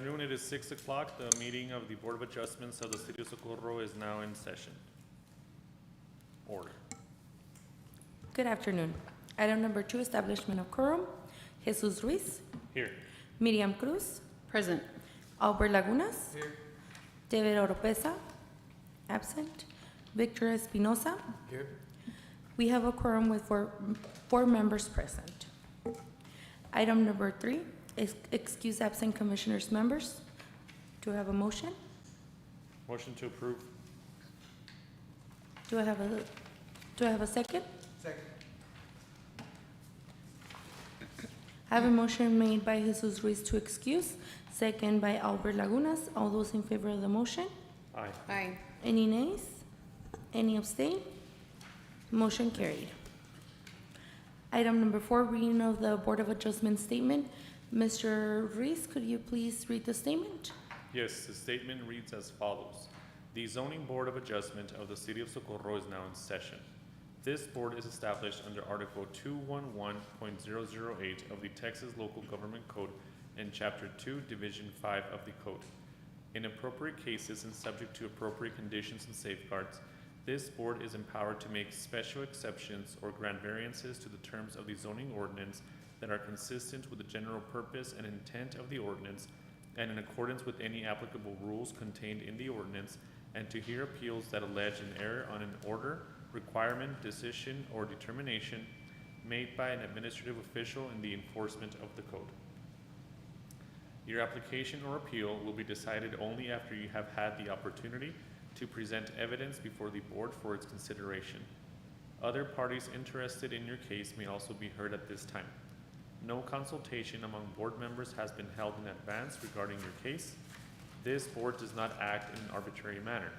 afternoon. It is 6 o'clock. The meeting of the Board of Adjustments of the City of Socorro is now in session. Order. Good afternoon. Item number 2, establishment of quorum. Jesus Ruiz, Here. Miriam Cruz, Present. Albert Lagunas, Here. David Oropesa, absent. Victor Espinosa. Here. We have a quorum with four members present. Item number 3 is excuse absent commissioners' members. Do I have a motion? Motion to approve. Do I have a second? Second. I have a motion made by Jesus Ruiz to excuse, second by Albert Lagunas. All those in favor of the motion? Aye. Aye. Any nays? Any abstain? Motion carried. Item number 4, reading of the Board of Adjustment statement. Mr. Ruiz, could you please read the statement? Yes, the statement reads as follows. The Zoning Board of Adjustment of the City of Socorro is now in session. This board is established under Article 211.008 of the Texas Local Government Code and Chapter 2, Division 5 of the Code. In appropriate cases and subject to appropriate conditions and safeguards, this board is empowered to make special exceptions or grant variances to the terms of the zoning ordinance that are consistent with the general purpose and intent of the ordinance and in accordance with any applicable rules contained in the ordinance, and to hear appeals that allege an error on an order, requirement, decision, or determination made by an administrative official in the enforcement of the code. Your application or appeal will be decided only after you have had the opportunity to present evidence before the board for its consideration. Other parties interested in your case may also be heard at this time. No consultation among board members has been held in advance regarding your case. This board does not act in an arbitrary manner.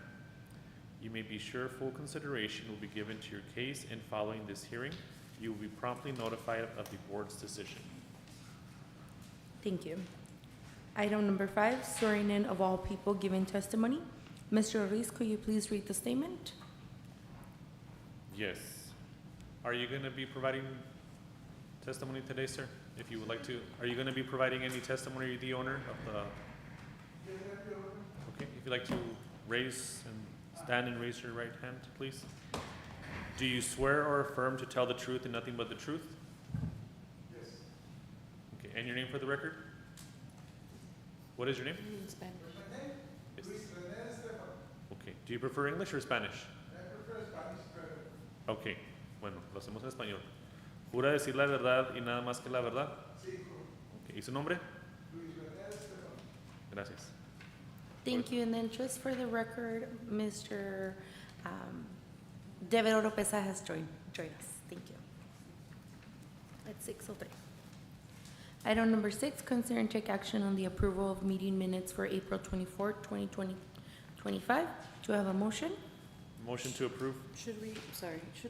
You may be sure full consideration will be given to your case, and following this hearing, you will be promptly notified of the board's decision. Thank you. Item number 5, swearing in of all people giving testimony. Mr. Ruiz, could you please read the statement? Yes. Are you going to be providing testimony today, sir? If you would like to, are you going to be providing any testimony, the owner of the? Okay, if you'd like to raise and stand and raise your right hand, please. Do you swear or affirm to tell the truth and nothing but the truth? Yes. Okay, and your name for the record? What is your name? In Spanish. My name? Yes. Luis René Estefan. Okay, do you prefer English or Spanish? I prefer Spanish better. Ok, bueno, lo hacemos en español. ¿Jura decir la verdad y nada más que la verdad? Sí, hijo. Okay. ¿Y su nombre? Luis René Estefan. Gracias. Thank you. And then just for the record, Mr. David Oropesa has joined us. Thank you. At 6:03. Item number 6, consider and take action on the approval of meeting minutes for April 24, 2025. Do I have a motion? Motion to approve? Should we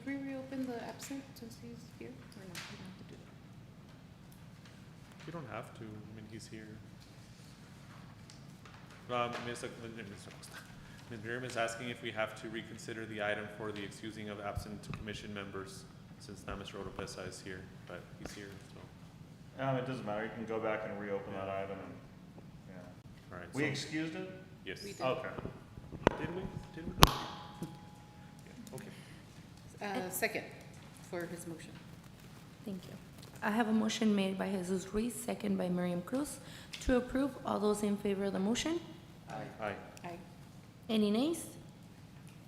reopen the absent since he's here? Or no, we don't have to do that. You don't have to. I mean, he's here. Ms. Miriam is asking if we have to reconsider the item for the excusing of absent commission members, since now Mr. Oropesa is here, but he's here, so. It doesn't matter, you can go back and reopen that item and, yeah. All right. We so- excused it? Yes. We did. Okay. Did we? Did we? Yeah, okay. Second for his motion. Thank you. I have a motion made by Jesus Ruiz, second by Miriam Cruz, to approve. All those in favor of the motion? Aye. Aye. Any nays?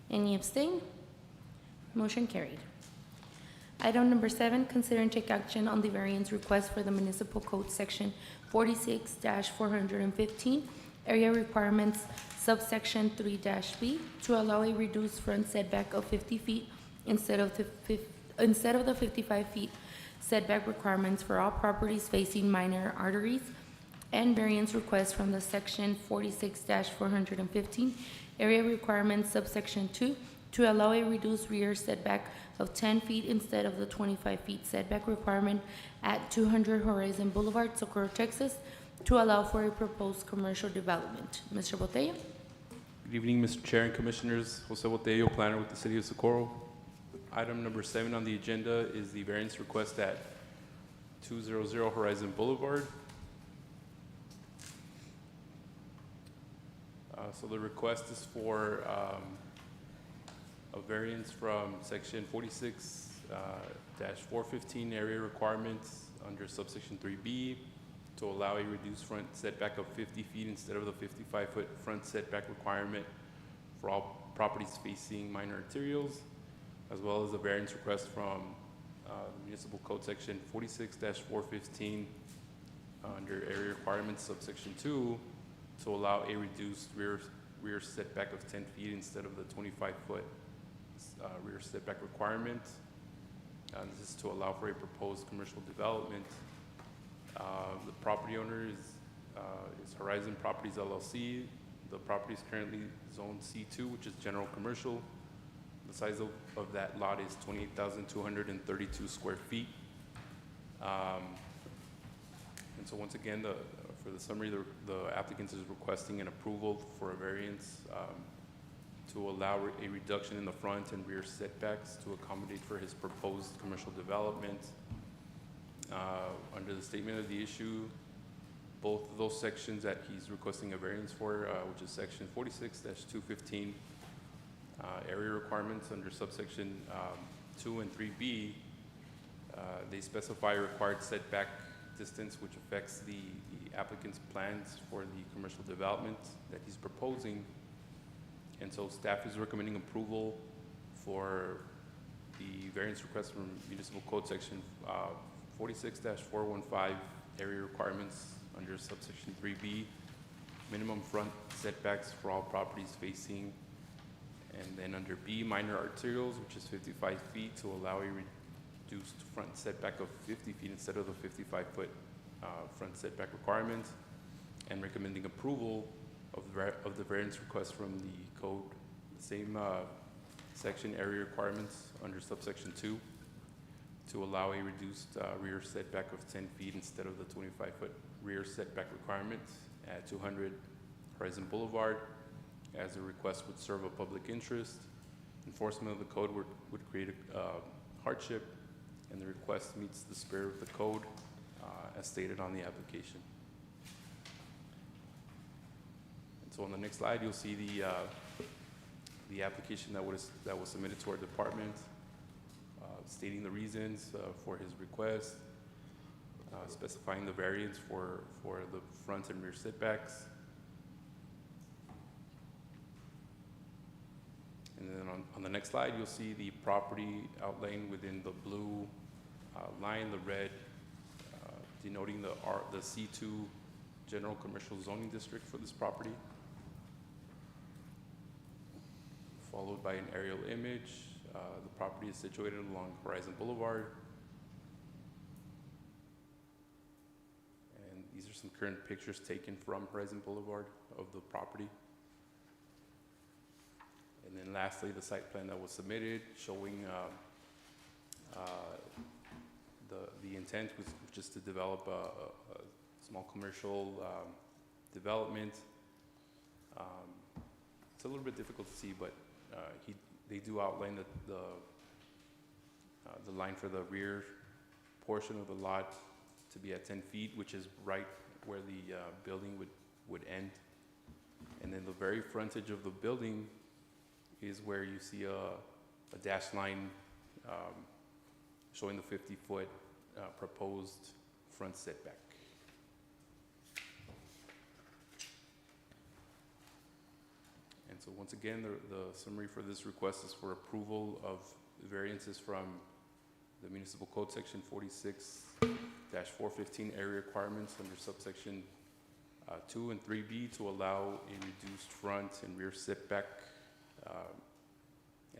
Any abstain? Motion carried. Item number 7, consider and take action on the variance request for the Municipal Code Section 46-415, Area Requirements, subsection 3-B, to allow a reduced front setback of 50 feet instead of the 55 feet setback requirements for all properties facing minor arteries, and variance request from the Section 46-415, Area Requirements, subsection 2, to allow a reduced rear setback of 10 feet instead of the 25 feet setback requirement at 200 Horizon Boulevard, Socorro, Texas, to allow for a proposed commercial development. Mr. Botello? Good evening, Mr. Chair and Commissioners. Jose Botello, planner with the City of Socorro. Item number 7 on the agenda is the variance request at 200 Horizon Boulevard. So the request is for a variance from section 46 dash 415 area requirements under subsection 3B to allow a reduced front setback of 50 feet instead of the 55-foot front setback requirement for all properties facing minor arterials, as well as a variance request from municipal code section 46-415 under area requirements subsection 2 to allow a reduced rear setback of 10 feet instead of the 25-foot rear setback requirement. This is to allow for a proposed commercial development. The property owner is Horizon Properties LLC. The property is currently zone C2, which is general commercial. The size of that lot is 28,232 square feet. And so once again, for the summary, the applicant is requesting an approval for a variance to allow a reduction in the front and rear setbacks to accommodate for his proposed commercial development. Under the statement of the issue, both of those sections that he's requesting a variance for, which is section 46-215, area requirements under subsection 2 and 3B, they specify required setback distance, which affects the applicant's plans for the commercial development that he's proposing. And so staff is recommending approval for the variance request from municipal code section 46-415 area requirements under subsection 3B, minimum front setbacks for all properties facing, and then under B, minor arterials, which is 55 feet to allow a reduced front setback of 50 feet instead of the 55-foot front setback requirement, and recommending approval of the variance request from the code, same section area requirements under subsection 2 to allow a reduced rear setback of 10 feet instead of the 25-foot rear setback requirement at 200 Horizon Boulevard, as the request would serve a public interest. Enforcement of the code would create a hardship, and the request meets the spirit of the code as stated on the application. And so on the next slide, you'll see the application that was submitted to our department, stating the reasons for his request, specifying the variance for the front and rear setbacks. And then on the next slide, you'll see the property outlined within the blue line, the red denoting the C2 general commercial zoning district for this property, followed by an aerial image. The property is situated along Horizon Boulevard. And these are some current pictures taken from Horizon Boulevard of the property. And then lastly, the site plan that was submitted showing the intent was just to develop a small commercial development. It's a little bit difficult to see, but they do outline the line for the rear portion of the lot to be at 10 feet, which is right where the building would end. And then the very frontage of the building is where you see a dashed line showing the 50-foot proposed front setback. And so once again, the summary for this request is for approval of variances from the municipal code section 46-415 area requirements under subsection 2 and 3B to allow a reduced front and rear setback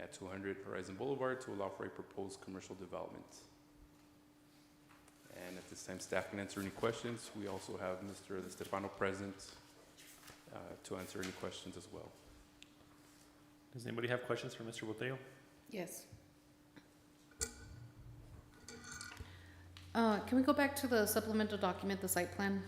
at 200 Horizon Boulevard to allow for a proposed commercial development. And at this time, staff can answer any questions. We also have Mr. De Stefano present to answer any questions as well. Does anybody have questions for Mr. Boteo? Yes. Can we go back to the supplemental document, the site plan?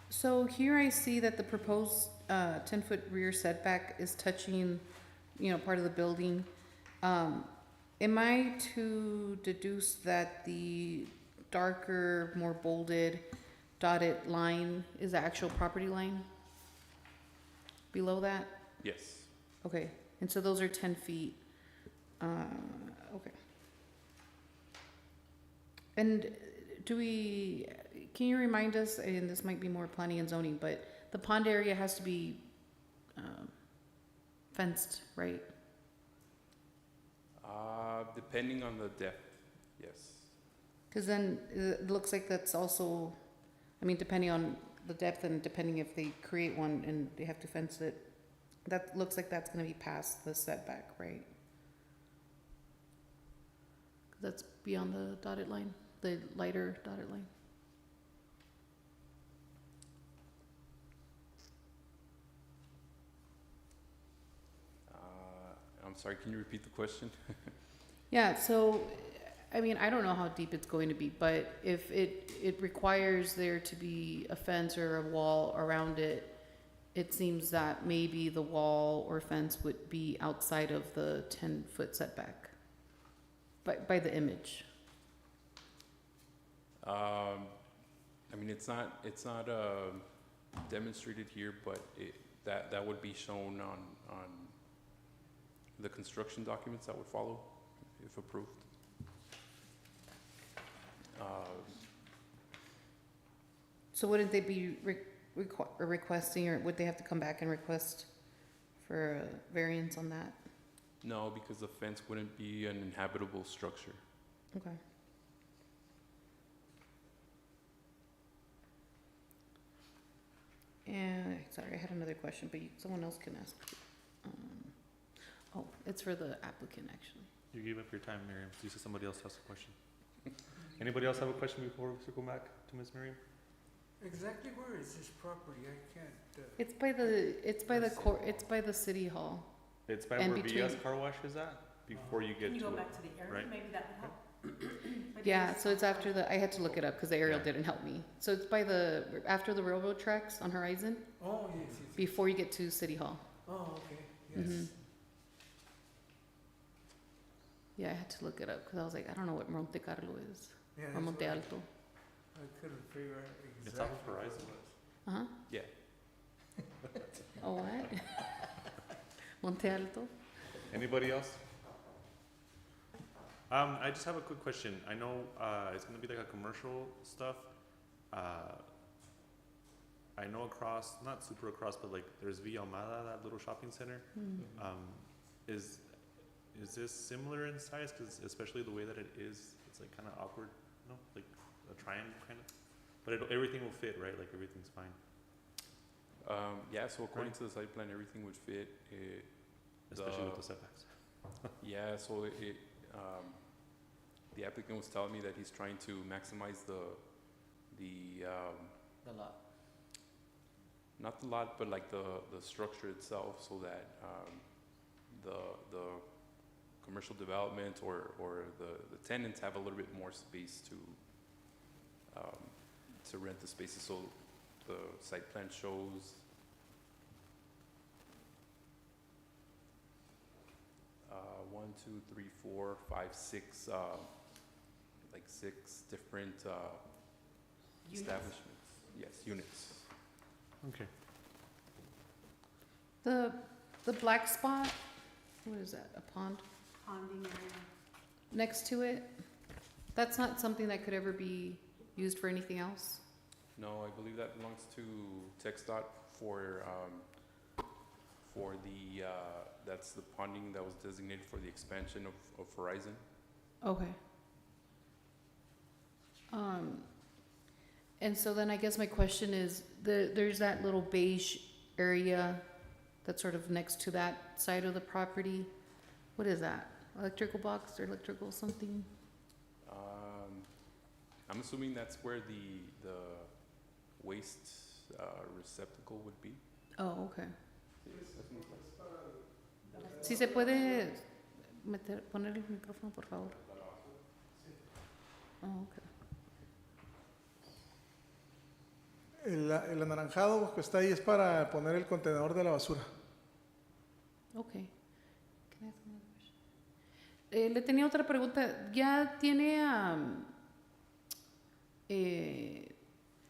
So here I see that the proposed 10-foot rear setback is touching, part of the building. Am I to deduce that the darker, more bolded dotted line is the actual property line? Below that? Yes. Okay, and so those are 10 feet. Okay. And can you remind us, and this might be more planning and zoning, but the pond area has to be fenced, right? Depending on the depth, yes. Because then it looks like that's also, I mean, depending on the depth and depending if they create one and they have to fence it, that looks like that's gonna be past the setback, right? 'Cause that's beyond the dotted line, the lighter dotted line. I'm sorry, can you repeat the question? Yeah, so, I mean, I don't know how deep it's going to be, but if it requires there to be a fence or a wall around it, it seems that maybe the wall or fence would be outside of the 10-foot setback by the image. I mean, it's not demonstrated here, but that would be shown on the construction documents that would follow, if approved. So wouldn't they be requesting, or would they have to come back and request for a variance on that? No, because the fence wouldn't be an inhabitable structure. Okay. And, sorry, I had another question, but someone else can ask. Oh, it's for the applicant, actually. You gave up your time, Miriam. You said somebody else has a question. Anybody else have a question before we circle back to Ms. Miriam? Exactly where is this property? I can't, It's by the city hall. It's by And where between- VS Car Wash is at, before you get Can you to go it. back to the area? right? Maybe that would help. But Yeah, it is so it's after I had to look it up because the aerial Yeah. didn't help me. So it's after the railroad tracks on Horizon, oh, yes, yes. before you get to City Hall. Oh, okay, Mhm. yes. Yeah, I had to look it up because I was like, I don't know what Monte Carlo is, Yeah, or that's Monte what Alto. I couldn't figure out exactly. It's off of what it Horizon. was. Uh-huh. Yeah. Oh, what? Monte Alto? Anybody else? I just have a quick question. I know, it's gonna be like a commercial stuff. I know not super across, but like there's Villa Almada, that little shopping center. Is this similar in size? Cause especially the way that it is, it's like kinda awkward, you know, like a triangle kind of. But everything will fit, right? Like everything's fine, Yeah, so according Right. to the site plan, everything would fit. especially with the setbacks. Yeah, so the applicant was telling me that he's trying to maximize the lot. not the lot, but like the structure itself, so that the commercial development or the tenants have a little bit more space to rent the spaces. So the site plan shows 1, 2, 3, 4, 5, 6, like 6 different establishments. Yes, units. Okay. The black spot, what is that, a pond Ponding area. next to it? That's not something that could ever be used for anything else? No, I believe that belongs to TxDOT for the, that's the ponding that was designated for the expansion of Horizon. Okay. And so then I guess my question is, there's that little beige area that's sort of next to that side of the property. What is that? Electrical box or electrical something? I'm assuming that's where the waste receptacle would be. Oh, okay. Si se puede poner el micrófono, por favor. Oh, okay. El anaranjado que está ahí es para poner el contenedor de la basura. Okay. Can I ask another question? Le tenía otra pregunta. ¿Ya tiene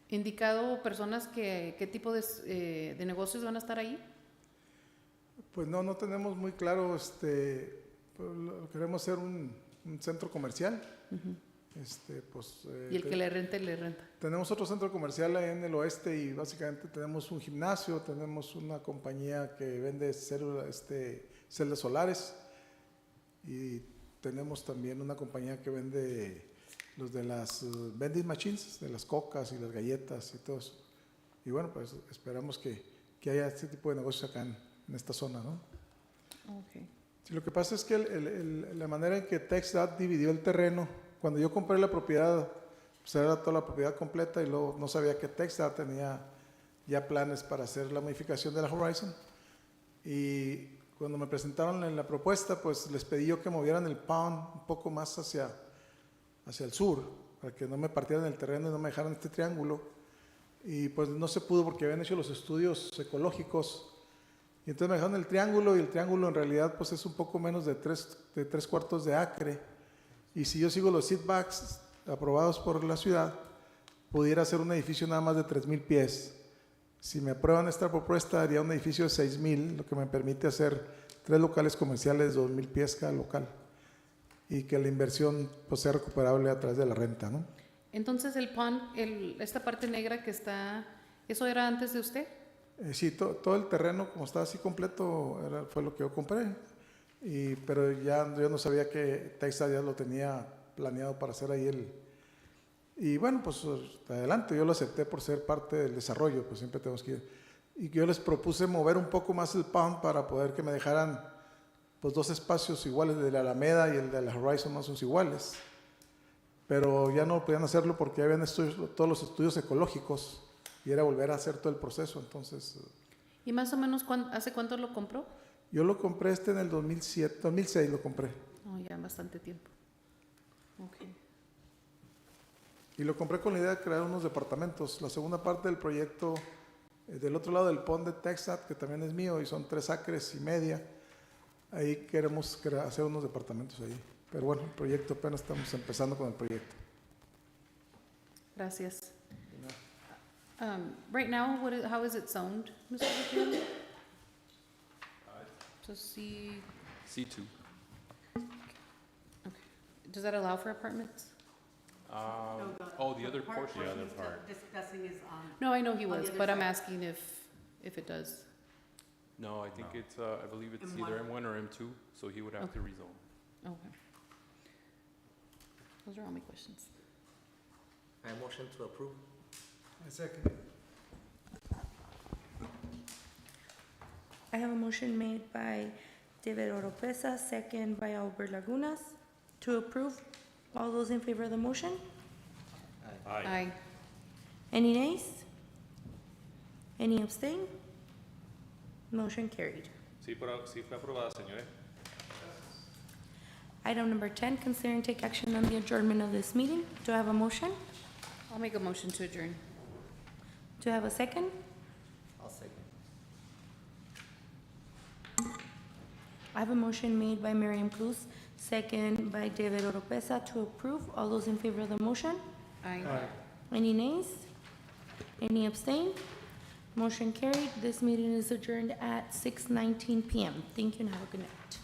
indicado personas que qué tipo de negocios van a estar ahí? Pues no tenemos muy claro, pues, queremos ser un centro comercial. Pues, Y el que le renta. tenemos otro centro comercial ahí en el oeste y básicamente tenemos un gimnasio, tenemos una compañía que vende celdas solares y tenemos también una compañía que vende los de las vending machines, de las cocas y las galletas y todo eso. Y bueno, pues esperamos que haya este tipo de negocios acá en esta zona, ¿no? Okay. Sí, lo que pasa es que la manera en que TxDOT dividió el terreno, cuando yo compré la propiedad, pues era toda la propiedad completa y luego no sabía que TxDOT tenía ya planes para hacer la modificación de la Horizon. Y cuando me presentaron en la propuesta, pues les pedí yo que movieran el pound un poco más hacia el sur, para que no me partieran el terreno y no me dejaran este triángulo. Y pues no se pudo porque habían hecho los estudios ecológicos. Y entonces me dejaron el triángulo y el triángulo en realidad pues es un poco menos de 3/4 de acre. Y si yo sigo los setbacks aprobados por la ciudad, pudiera hacer un edificio nada más de 3,000 pies. Si me aprueban esta propuesta, haría un edificio de 6,000, lo que me permite hacer 3 locales comerciales de 2,000 pies cada local. Y que la inversión pues, sea recuperable a través de la renta, ¿no? Entonces el pond, esta parte negra que está, ¿eso era antes de usted? Sí, todo el terreno como estaba así completo fue lo que yo compré. Pero yo no sabía que TxDOT ya lo tenía planeado para hacer ahí y bueno, pues adelante, yo lo acepté por ser parte del desarrollo, pues siempre tenemos que ir. Y yo les propuse mover un poco más el pound para poder que me dejaran pues 2 espacios iguales, el de la Alameda y el de la Horizon más o menos iguales. Pero ya no podían hacerlo porque ya habían todos los estudios ecológicos y era volver a hacer todo el proceso, entonces... ¿Y más o menos hace cuánto lo compró? Yo lo compré en el 2006 lo compré. Oh, ya bastante tiempo. Okay. Y lo compré con la idea de crear unos departamentos. La segunda parte del proyecto, del otro lado del pond de TxDOT, que también es mío, y son 3,5 acres. Ahí queremos hacer unos departamentos ahí. Pero bueno, el proyecto apenas estamos empezando con el proyecto. Gracias. Right now, how is it zoned, Mr. Gutierrez? So C2. Does that allow for apartments? No, The other portion. The other part. Discussing is on. No, I know he On the was, other but I'm side. asking if it does. No, I think No. it's, I believe it's either M1 or M2, so he would have to rezone. Okay. Those are all my questions. I motion to approve. I second. I have a motion made by David Oropesa, second by Albert Lagunas, to approve. All those in favor of the motion? Aye. Any nays? Any abstain? Motion carried. Sí fue aprobada, señores. Item number 10, consider and take action on the adjournment of this meeting. Do I have a motion? I'll make a motion to adjourn. Do I have a second? I'll second. I have a motion made by Miriam Cruz, second by David Oropesa to approve. All those in favor of the motion? Aye. Any nays? Any abstain? Motion carried. This meeting is adjourned at 6:19 PM. Thank you and have a good night.